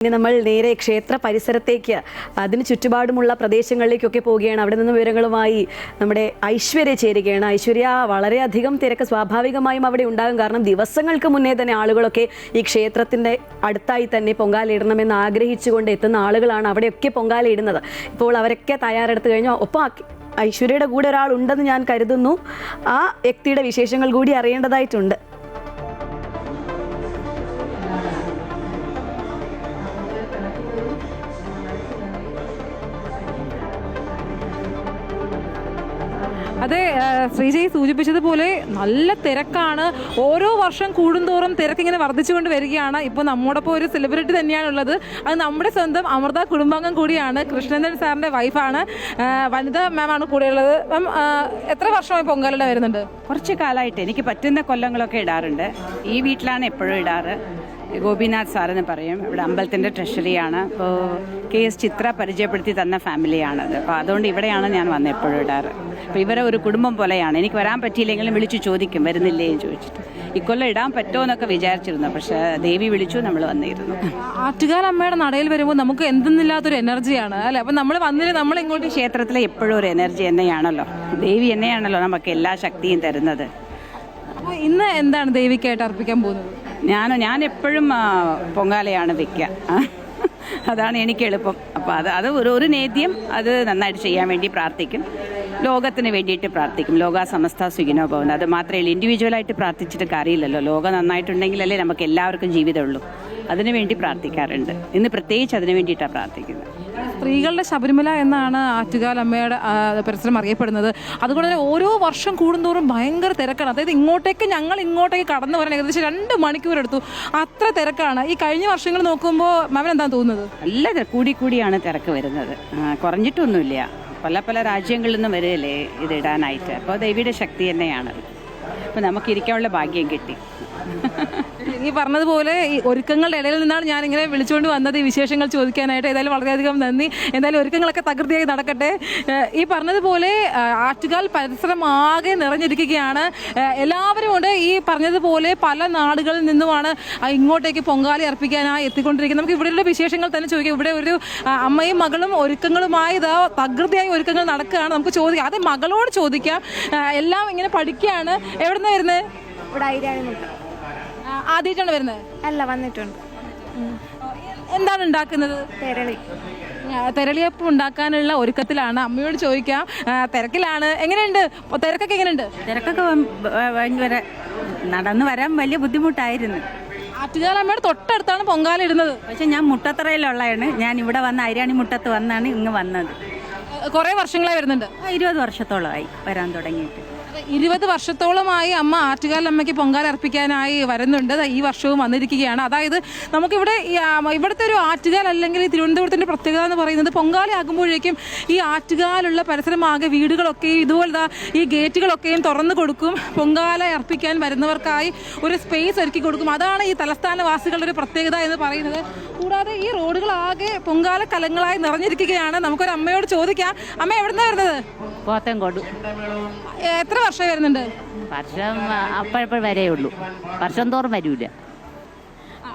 ഇനി നമ്മൾ നേരെ ക്ഷേത്ര പരിസരത്തേക്ക് അതിന് ചുറ്റുപാടുമുള്ള പ്രദേശങ്ങളിലേക്കൊക്കെ പോവുകയാണ്. അവിടെ നിന്ന് വിവരങ്ങളുമായി നമ്മുടെ ഐശ്വര്യ ചേരുകയാണ്. ഐശ്വര്യ, വളരെയധികം തിരക്ക് സ്വാഭാവികമായും അവിടെ ഉണ്ടാകും. കാരണം ദിവസങ്ങൾക്ക് മുന്നേ തന്നെ ആളുകളൊക്കെ ഈ ക്ഷേത്രത്തിൻ്റെ അടുത്തായി തന്നെ പൊങ്കാലയിടണമെന്ന് ആഗ്രഹിച്ചുകൊണ്ട് എത്തുന്ന ആളുകളാണ് അവിടെയൊക്കെ പൊങ്കാലയിടുന്നത്. ഇപ്പോൾ അവരൊക്കെ തയ്യാറെടുത്ത് കഴിഞ്ഞു. ഒപ്പം ഐശ്വര്യയുടെ കൂടെ ഒരാളുണ്ടെന്ന് ഞാൻ കരുതുന്നു. ആ വ്യക്തിയുടെ വിശേഷങ്ങൾ കൂടി അറിയേണ്ടതായിട്ടുണ്ട്. അതെ, ശ്രീജയ് സൂചിപ്പിച്ചതുപോലെ നല്ല തിരക്കാണ്. ഓരോ വർഷം കൂടുന്തോറും തിരക്കിങ്ങനെ വർദ്ധിച്ചുകൊണ്ട് വരികയാണ്. ഇപ്പോൾ നമ്മോടൊപ്പം ഒരു സെലിബ്രിറ്റി തന്നെയാണുള്ളത്. അത് നമ്മുടെ സ്വന്തം അമൃത കുടുംബാംഗം കൂടിയാണ്. കൃഷ്ണേന്ദ്രൻ സാറിൻ്റെ വൈഫാണ്. വനിതാ മാമാണ് കൂടെയുള്ളത്. മാം, എത്ര വർഷമായി പൊങ്കാലയുടെ വരുന്നുണ്ട്? കുറച്ച് കാലമായിട്ട് എനിക്ക് പറ്റുന്ന കൊല്ലങ്ങളൊക്കെ ഇടാറുണ്ട്. ഈ വീട്ടിലാണ് എപ്പോഴും ഇടാറ്. ഗോപിനാഥ് സാറെന്ന് പറയും. ഇവിടെ അമ്പലത്തിൻ്റെ ട്രഷറിയാണ്. അപ്പോൾ KS ചിത്ര പരിചയപ്പെടുത്തി തന്ന ഫാമിലിയാണത്. അപ്പോൾ അതുകൊണ്ട് ഇവിടെയാണ് ഞാൻ വന്ന് എപ്പോഴും ഇടാറ്. അപ്പോൾ ഇവരെ ഒരു കുടുംബം പോലെയാണ്. എനിക്ക് വരാൻ പറ്റിയില്ലെങ്കിലും വിളിച്ചു ചോദിക്കും, വരുന്നില്ലേ എന്ന് ചോദിച്ചിട്ട്. ഇക്കൊല്ലം ഇടാൻ പറ്റുമോ എന്നൊക്കെ വിചാരിച്ചിരുന്നു. പക്ഷേ ദേവി വിളിച്ചു, നമ്മൾ വന്നിരുന്നു. ആറ്റുകാൽ അമ്മയുടെ നടയിൽ വരുമ്പോൾ നമുക്ക് എന്തെന്നില്ലാത്തൊരു എനർജിയാണ് അല്ലേ? അപ്പം നമ്മൾ വന്നിട്ട് നമ്മളിങ്ങോട്ട് ക്ഷേത്രത്തിലെ എപ്പോഴും ഒരു എനർജി എന്നെയാണല്ലോ. ദേവി എന്നെയാണല്ലോ നമുക്ക് എല്ലാ ശക്തിയും തരുന്നത്. അപ്പോൾ ഇന്ന് എന്താണ് ദേവിക്കായിട്ട് അർപ്പിക്കാൻ പോകുന്നത്? ഞാൻ എപ്പോഴും പൊങ്കാലയാണ് വെക്കുക. അതാണ് എനിക്ക് എളുപ്പം. അപ്പോൾ അത് ഒരു നേദ്യം അത് നന്നായിട്ട് ചെയ്യാൻ വേണ്ടി പ്രാർത്ഥിക്കും. ലോകത്തിന് വേണ്ടിയിട്ട് പ്രാർത്ഥിക്കും. ലോക സമസ്ത സുഖിനോ ഭവന്തു. അത് മാത്രമേ ഉള്ളൂ. ഇൻഡിവിജ്വലായിട്ട് പ്രാർത്ഥിച്ചിട്ട് കാര്യമില്ലല്ലോ. ലോകം നന്നായിട്ടുണ്ടെങ്കിലല്ലേ നമുക്ക് എല്ലാവർക്കും ജീവിതമുള്ളൂ. അതിനുവേണ്ടി പ്രാർത്ഥിക്കാറുണ്ട്. ഇന്ന് പ്രത്യേകിച്ച് അതിനു വേണ്ടിയിട്ടാണ് പ്രാർത്ഥിക്കുന്നത്. സ്ത്രീകളുടെ ശബരിമല എന്നാണ് ആറ്റുകാൽ അമ്മയുടെ പരിസരം അറിയപ്പെടുന്നത്. അതുകൊണ്ട് തന്നെ ഓരോ വർഷം കൂടുന്തോറും ഭയങ്കര തിരക്കാണ്. അതായത് ഞങ്ങൾ ഇങ്ങോട്ടേക്ക് കടന്നു വരാൻ ഏകദേശം 2 മണിക്കൂർ എടുത്തു. അത്ര തിരക്കാണ്. ഈ കഴിഞ്ഞ വർഷങ്ങൾ നോക്കുമ്പോൾ മാമിന് എന്താണ് തോന്നുന്നത്? നല്ല കൂടിയാണ് തിരക്ക് വരുന്നത്. കുറഞ്ഞിട്ടൊന്നുമില്ല. പല രാജ്യങ്ങളിൽ നിന്നും വരികയല്ലേ ഇതിടാനായിട്ട്. അപ്പോൾ ദേവിയുടെ ശക്തി തന്നെയാണത്. അപ്പോൾ നമുക്കിരിക്കാനുള്ള ഭാഗ്യം കിട്ടി. ഈ പറഞ്ഞതുപോലെ ഈ ഒരുക്കങ്ങളുടെ ഇടയിൽ നിന്നാണ് ഞാനിങ്ങനെ വിളിച്ചുകൊണ്ട് വന്നത് ഈ വിശേഷങ്ങൾ ചോദിക്കാനായിട്ട്. ഏതായാലും വളരെയധികം നന്ദി. എന്തായാലും ഒരുക്കങ്ങളൊക്കെ തകൃതിയായി നടക്കട്ടെ. ഈ പറഞ്ഞതുപോലെ ആറ്റുകാൽ പരിസരം ആകെ നിറഞ്ഞിരിക്കുകയാണ്. എല്ലാവരും ഉണ്ട്. ഈ പറഞ്ഞതുപോലെ പല നാടുകളിൽ നിന്നുമാണ് ഇങ്ങോട്ടേക്ക് പൊങ്കാല അർപ്പിക്കാനായി എത്തിക്കൊണ്ടിരിക്കുന്നത്. നമുക്ക് ഇവിടെയുള്ള വിശേഷങ്ങൾ തന്നെ ചോദിക്കാം. ഇവിടെ ഒരു അമ്മയും മകളും ഒരുക്കങ്ങളുമായി തകൃതിയായി ഒരുക്കങ്ങൾ നടക്കുകയാണ്. നമുക്ക് ചോദിക്കാം, അത് മകളോട് ചോദിക്കാം. എല്ലാം ഇങ്ങനെ പഠിക്കുകയാണ്. എവിടെ നിന്നാണ് വരുന്നത്? ഇവിടെ ഐരാണിമുട്ട. ആദ്യമായിട്ടാണ് വരുന്നത്? അല്ല, വന്നിട്ടുണ്ട്. എന്താണ് ഉണ്ടാക്കുന്നത്? തെരളി. തെരളിയപ്പം ഉണ്ടാക്കാനുള്ള ഒരുക്കത്തിലാണ്. അമ്മയോട് ചോദിക്കാം. തിരക്കിലാണ്. എങ്ങനെയുണ്ട് തിരക്കൊക്കെ? എങ്ങനെയുണ്ട്? തിരക്കൊക്കെ ഭയങ്കര നടന്നു വരാൻ വലിയ ബുദ്ധിമുട്ടായിരുന്നു. ആറ്റുകാൽ അമ്മയുടെ തൊട്ടടുത്താണ് പൊങ്കാല ഇടുന്നത്. പക്ഷെ ഞാൻ മുട്ടത്തറയിലുള്ളതാണ്. ഞാൻ ഇവിടെ വന്ന് ഐരാണി മുട്ടത്ത് വന്നാണ് ഇങ്ങ് വന്നത്. കുറേ വർഷങ്ങളായി വരുന്നുണ്ട്. 20 വർഷത്തോളമായി വരാൻ തുടങ്ങിയിട്ട്. 20 വർഷത്തോളമായി അമ്മ ആറ്റുകാൽ അമ്മയ്ക്ക് പൊങ്കാല അർപ്പിക്കാനായി വരുന്നുണ്ട്. ഈ വർഷവും വന്നിരിക്കുകയാണ്. അതായത് നമുക്കിവിടെ ഇവിടുത്തെ ഒരു ആറ്റുകാൽ അല്ലെങ്കിൽ ഈ തിരുവനന്തപുരത്തിൻ്റെ പ്രത്യേകത എന്ന് പറയുന്നത് പൊങ്കാല ആകുമ്പോഴേക്കും ഈ ആറ്റുകാലുള്ള പരിസരമാകെ വീടുകളൊക്കെ ഇതുപോലെ ഈ ഗേറ്റുകളൊക്കെയും തുറന്നു കൊടുക്കും. പൊങ്കാല അർപ്പിക്കാൻ വരുന്നവർക്കായി ഒരു സ്പേസ് ഒരുക്കി കൊടുക്കും. അതാണ് ഈ തലസ്ഥാനവാസികളുടെ ഒരു പ്രത്യേകത എന്ന് പറയുന്നത്. കൂടാതെ ഈ റോഡുകളാകെ പൊങ്കാല കലങ്ങളായി നിറഞ്ഞിരിക്കുകയാണ്. നമുക്കൊരു അമ്മയോട് ചോദിക്കാം. അമ്മ എവിടെ നിന്നാണ് വരുന്നത്? പോത്തൻകോട്. എത്ര വർഷമായി വരുന്നുണ്ട്? വർഷം അപ്പോഴപ്പോഴും വരേ ഉള്ളൂ. വർഷം തോറും വരൂല.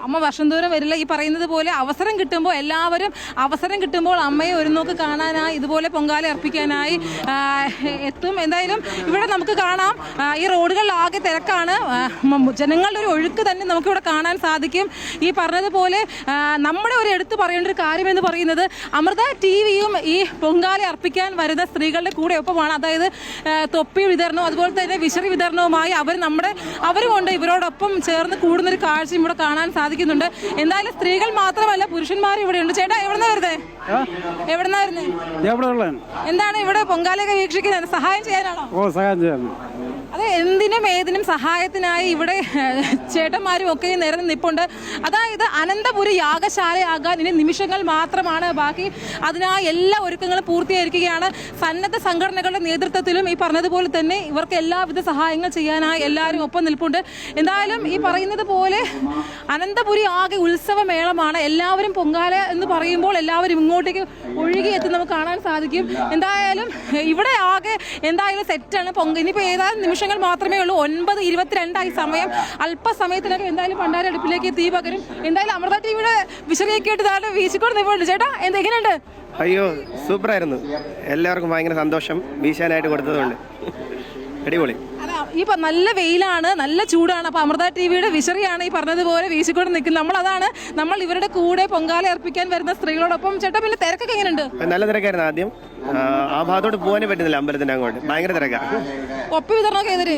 അമ്മ വർഷം തോറും വരില്ല. ഈ പറയുന്നത് പോലെ അവസരം കിട്ടുമ്പോൾ എല്ലാവരും അവസരം കിട്ടുമ്പോൾ അമ്മയെ ഒരു നോക്ക് കാണാനായി ഇതുപോലെ പൊങ്കാല അർപ്പിക്കാനായി എത്തും. എന്തായാലും ഇവിടെ നമുക്ക് കാണാം, ഈ റോഡുകളിലാകെ തിരക്കാണ്. ജനങ്ങളുടെ ഒരു ഒഴുക്ക് തന്നെ നമുക്കിവിടെ കാണാൻ സാധിക്കും. ഈ പറഞ്ഞതുപോലെ നമ്മുടെ ഒരു എടുത്തു പറയേണ്ട ഒരു കാര്യം എന്ന് പറയുന്നത് അമൃത TVയും ഈ പൊങ്കാല അർപ്പിക്കാൻ വരുന്ന സ്ത്രീകളുടെ കൂടെ ഒപ്പമാണ്. അതായത് തൊപ്പി വിതരണവും അതുപോലെ തന്നെ വിശറി വിതരണവുമായി അവരുമുണ്ട് ഇവരോടൊപ്പം ചേർന്ന് കൂടുന്നൊരു കാഴ്ചയും ഇവിടെ കാണാൻ സാധിക്കുന്നുണ്ട്. എന്തായാലും സ്ത്രീകൾ മാത്രമല്ല പുരുഷന്മാരും ഇവിടെ ഉണ്ട്. ചേട്ടാ, എവിടെന്നാ വരുന്നത്? എന്താണ് ഇവിടെ പൊങ്കാലയൊക്കെ വീക്ഷിക്കുന്നത്? സഹായം ചെയ്യാനാണോ? സഹായം ചെയ്യാൻ. അതെ, എന്തിനും ഏതിനും സഹായത്തിനായി ഇവിടെ ചേട്ടന്മാരും ഒക്കെ നിരന്ന് നിൽപ്പുണ്ട്. അതായത് അനന്തപുരി യാഗശാലയാകാൻ ഇനി നിമിഷങ്ങൾ മാത്രമാണ് ബാക്കി. അതിനായി എല്ലാ ഒരുക്കങ്ങളും പൂർത്തീകരിക്കുകയാണ്. സന്നദ്ധ സംഘടനകളുടെ നേതൃത്വത്തിലും ഈ പറഞ്ഞതുപോലെ തന്നെ ഇവർക്ക് എല്ലാവിധ സഹായങ്ങൾ ചെയ്യാനായി എല്ലാവരും ഒപ്പം നിൽപ്പുണ്ട്. എന്തായാലും ഈ പറയുന്നത് പോലെ അനന്തപുരി ആകെ ഉത്സവമേളമാണ്. എല്ലാവരും പൊങ്കാല എന്ന് പറയുമ്പോൾ എല്ലാവരും ഇങ്ങോട്ടേക്ക് ഒഴുകി എത്തുന്ന നമുക്ക് കാണാൻ സാധിക്കും. എന്തായാലും ഇവിടെ ആകെ എന്തായാലും സെറ്റാണ്. ഇനിയിപ്പോൾ ഏതാനും നിമിഷം നിമിഷങ്ങൾ മാത്രമേ ഉള്ളൂ. 9:22 സമയം. അല്പസമയത്തിനൊക്കെ എന്തായാലും ഭണ്ഡാര അടുപ്പിലേക്ക് തീ പകരും. എന്തായാലും അമൃത ടിവിയുടെ വിശറിയൊക്കെ ആയിട്ട് താഴെ വീശിക്കൊണ്ട് നിൽപ്പുണ്ട്. ചേട്ടാ എങ്ങനെയുണ്ട്? അയ്യോ സൂപ്പറായിരുന്നു. എല്ലാവർക്കും ഭയങ്കര സന്തോഷം വീശാനായിട്ട് കൊടുത്തതുകൊണ്ട്. അടിപൊളി. ഈ നല്ല വെയിലാണ്, നല്ല ചൂടാണ്. അപ്പൊ അമൃത ടിവിയുടെ വിശറിയാണ് ഈ പറഞ്ഞതുപോലെ വീശിക്കൊണ്ട് നിൽക്കുന്നത്. നമ്മൾ ഇവരുടെ കൂടെ പൊങ്കാല അർപ്പിക്കാൻ വരുന്ന സ്ത്രീകളോടൊപ്പം. ചേട്ടാ പിന്നെ തിരക്കൊക്കെ എങ്ങനെയുണ്ട്? നല്ല തിരക്കായിരുന്നു. ആദ്യം ആ ഭാഗത്തോട്ട് പോകാനേ പറ്റുന്നില്ല, അമ്പലത്തിന്റെ അങ്ങോട്ട് ഭയങ്കര തിരക്കാണ്. ഒപ്പി വിതരണമൊക്കെ എതിരെ